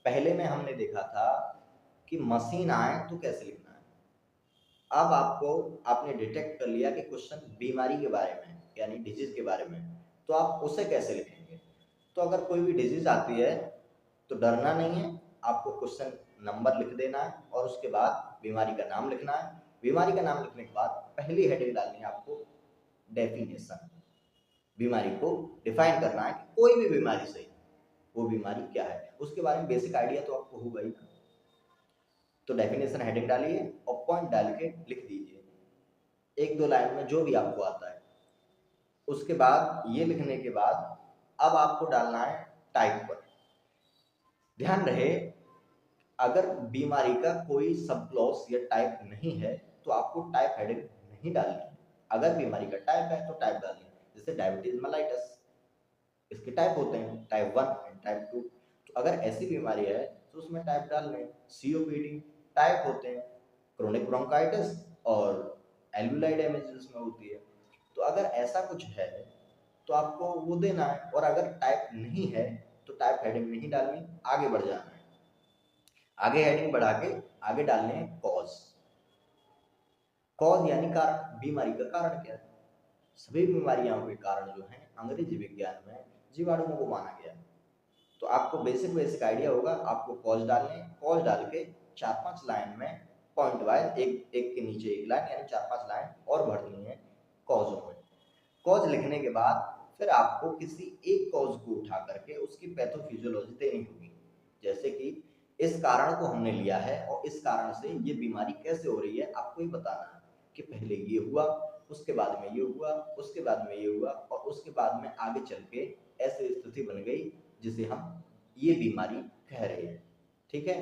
पहले में हमने देखा था कि मशीन आए तो कैसे लिखना है। अब आपको आपने डिटेक्ट कर लिया कि क्वेश्चन बीमारी के बारे में यानी डिजीज के बारे में, तो आप उसे कैसे लिखेंगे। तो अगर कोई भी डिजीज आती है तो डरना नहीं है, आपको क्वेश्चन नंबर लिख देना है और उसके बाद बीमारी का नाम लिखना है। बीमारी का नाम लिखने के बाद पहली हेडिंग डालनी है आपको डेफिनेशन। बीमारी को डिफाइन करना है कि कोई भी बीमारी सही, वो बीमारी क्या है, उसके बारे में बेसिक आइडिया तो आपको होगा ही ना। तो डेफिनेशन हेडिंग डालिए और पॉइंट डाल के लिख दीजिए एक दो लाइन में जो भी आपको आता है। उसके बाद ये लिखने के बाद अब आपको डालना है टाइप पर। ध्यान रहे, अगर बीमारी का कोई सब क्लॉज या टाइप नहीं है तो आपको टाइप हेडिंग नहीं डालनी है। अगर बीमारी का टाइप है तो टाइप डालनी है। जैसे डायबिटीज मेलाइटस, इसके टाइप होते हैं टाइप 1 एंड टाइप 2। तो अगर ऐसी बीमारी है तो उसमें टाइप डाल लें। सीओपीडी टाइप होते हैं, क्रोनिक ब्रोंकाइटिस और एल्वुलाई डैमेज जिसमें होती है। तो अगर ऐसा कुछ है तो आपको वो देना है, और अगर टाइप नहीं है तो टाइप हेडिंग नहीं डालनी, आगे बढ़ जाना है। आगे हेडिंग बढ़ा के आगे डालने हैं कॉज। कॉज यानी कारण, बीमारी का कारण क्या है। सभी बीमारियों के कारण जो है अंग्रेजी विज्ञान में जीवाणुओं को माना गया है। तो आपको बेसिक आइडिया होगा, आपको कॉज डालने, कॉज डाल के 4-5 लाइन में पॉइंट वाइज एक एक के नीचे एक लाइन यानी 4-5 लाइन और भरनी है कॉजों में। कॉज लिखने के बाद फिर आपको किसी एक कॉज को उठा करके उसकी पैथोफिजियोलॉजी देनी होगी। जैसे कि इस कारण को हमने लिया है और इस कारण से ये बीमारी कैसे हो रही है आपको ही बताना है कि पहले ये हुआ, उसके बाद में ये हुआ, उसके बाद में ये हुआ और उसके बाद में आगे चल के ऐसी स्थिति बन गई जिसे हम ये बीमारी कह रहे हैं। ठीक है,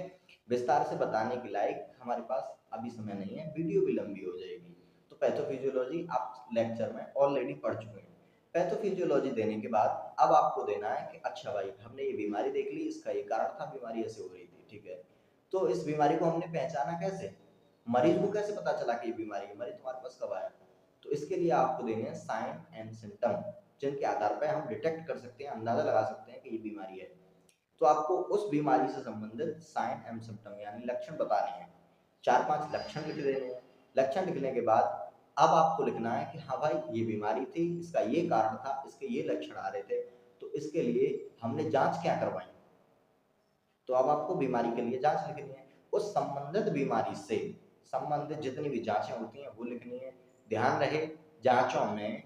विस्तार से बताने के लायक हमारे पास अभी समय नहीं है, वीडियो भी लंबी हो जाएगी। तो पैथोफिजियोलॉजी आप लेक्चर में ऑलरेडी पढ़ चुके हैं। पैथोफिजियोलॉजी देने के बाद अब आपको देना है कि अच्छा भाई हमने ये बीमारी देख ली, इसका ये कारण था, बीमारी ऐसे हो रही थी। ठीक है, तो इस बीमारी को हमने पहचाना कैसे, मरीज को कैसे पता चला कि ये बीमारी है, मरीज तुम्हारे पास कब आया। तो इसके लिए आपको देने हैं साइन एंड सिम्टम, जिनके आधार पर हम डिटेक्ट कर सकते हैं, अंदाजा लगा सकते हैं कि ये बीमारी है। तो आपको उस बीमारी से संबंधित साइन एंड सिम्टम यानी लक्षण बताने हैं। 4-5 लक्षण लिख देने हैं। लक्षण लिखने के बाद अब आपको लिखना है कि हाँ भाई ये बीमारी थी, इसका ये कारण था, इसके ये लक्षण आ रहे थे, तो इसके लिए हमने जांच क्या करवाई। तो अब आपको बीमारी के लिए जांच लिखनी है। उस संबंधित बीमारी से संबंधित जितनी भी जांचें होती हैं वो लिखनी है। ध्यान रहे, जांचों में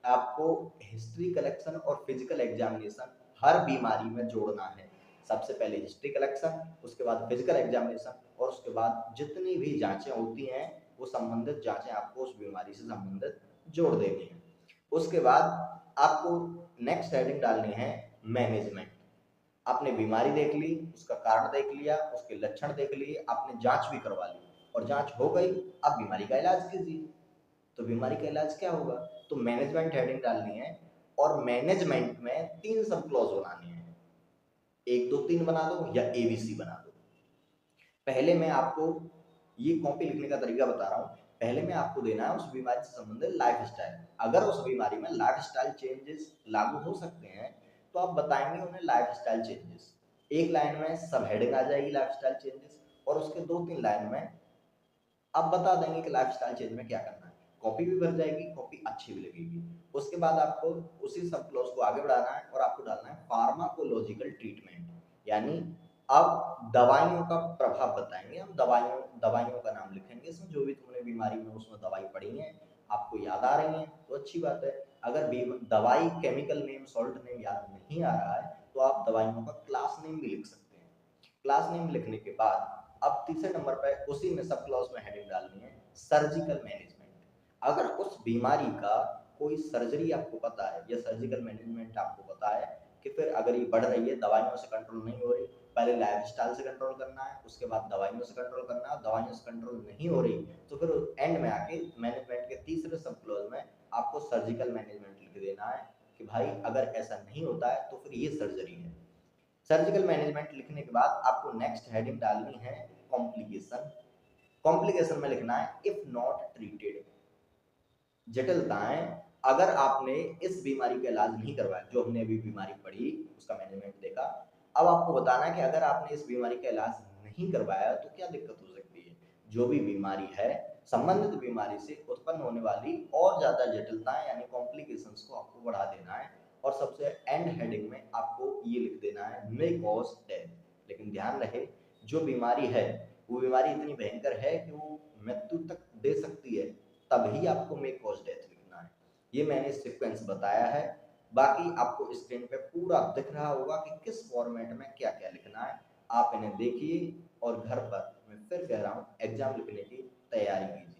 आपको हिस्ट्री कलेक्शन और फिजिकल एग्जामिनेशन हर बीमारी में जोड़ना है। सबसे पहले हिस्ट्री कलेक्शन, उसके बाद फिजिकल एग्जामिनेशन और उसके बाद जितनी भी जांचें होती हैं वो संबंधित जांचें आपको उस बीमारी से संबंधित जोड़ देनी है। उसके बाद आपको नेक्स्ट हेडिंग डालनी है मैनेजमेंट। आपने बीमारी देख ली, उसका कारण देख लिया, उसके लक्षण देख लिए, आपने जांच भी करवा ली और जांच हो गई, अब बीमारी का इलाज कीजिए। तो बीमारी का इलाज क्या होगा, तो मैनेजमेंट हेडिंग डालनी है और मैनेजमेंट में 3 सब क्लॉज बनानी है। 1 2 3 बना दो या एबीसी बना दो। पहले मैं आपको ये कॉपी लिखने का तरीका बता रहा हूँ। पहले में आपको देना है उस बीमारी से संबंधित लाइफ स्टाइल। अगर उस बीमारी में लाइफ स्टाइल चेंजेस लागू हो सकते हैं तो आप बताएंगे उन्हें लाइफ स्टाइल चेंजेस। एक लाइन में सब हेडिंग आ जाएगी लाइफ स्टाइल चेंजेस और उसके 2-3 लाइन में आप बता देंगे कि लाइफ स्टाइल चेंज में क्या करना है। कॉपी भी भर जाएगी, कॉपी अच्छी भी लगेगी। उसके बाद आपको उसी सब क्लॉज को आगे बढ़ाना है और आपको डालना है फार्माकोलॉजिकल ट्रीटमेंट, यानी अब दवाइयों का प्रभाव बताएंगे हम। दवाइयों का नाम लिखेंगे इसमें, जो भी तुमने बीमारी में उसमें दवाई पढ़ी है आपको याद आ रही है तो अच्छी बात है। अगर दवाई केमिकल नेम सॉल्ट नेम याद नहीं आ रहा है तो आप दवाइयों का क्लास नेम भी लिख सकते हैं। क्लास नेम लिखने के बाद अब तीसरे नंबर पर उसी में सब क्लॉज में हेडिंग डालनी है सर्जिकल मैनेजमेंट। अगर उस बीमारी का कोई सर्जरी आपको पता है या सर्जिकल मैनेजमेंट आपको पता है कि फिर अगर ये बढ़ रही है, दवाइयों से कंट्रोल नहीं हो रही, पहले लाइफ स्टाइल से कंट्रोल करना है, उसके बाद दवाइयों से कंट्रोल करना है, दवाइयों से कंट्रोल नहीं हो रही तो फिर एंड में आके मैनेजमेंट के तीसरे सब क्लॉज में आपको सर्जिकल मैनेजमेंट लिख देना है कि भाई अगर ऐसा नहीं होता है तो फिर ये सर्जरी है। सर्जिकल मैनेजमेंट लिखने के बाद आपको नेक्स्ट हेडिंग डालनी है कॉम्प्लिकेशन। कॉम्प्लिकेशन में लिखना है इफ नॉट ट्रीटेड, जटिलताएं। अगर आपने इस बीमारी का इलाज नहीं करवाया, जो हमने अभी बीमारी पढ़ी उसका मैनेजमेंट देखा, अब आपको बताना है कि अगर आपने इस बीमारी का इलाज नहीं करवाया तो क्या दिक्कत हो सकती है। जो भी बीमारी है, संबंधित बीमारी से उत्पन्न होने वाली और ज़्यादा जटिलताएँ यानी कॉम्प्लिकेशंस को आपको बढ़ा देना है और सबसे एंड हेडिंग में आपको ये लिख देना है मे कॉज डेथ। लेकिन ध्यान रहे, जो बीमारी है वो बीमारी इतनी भयंकर है कि वो मृत्यु तक दे सकती है, तभी आपको मे कॉज डेथ लिखना है। ये मैंने सीक्वेंस बताया है। बाकी आपको स्क्रीन पे पूरा दिख रहा होगा कि किस फॉर्मेट में क्या क्या लिखना है। आप इन्हें देखिए और घर पर मैं फिर कह रहा हूँ एग्जाम लिखने की तैयारी कीजिए।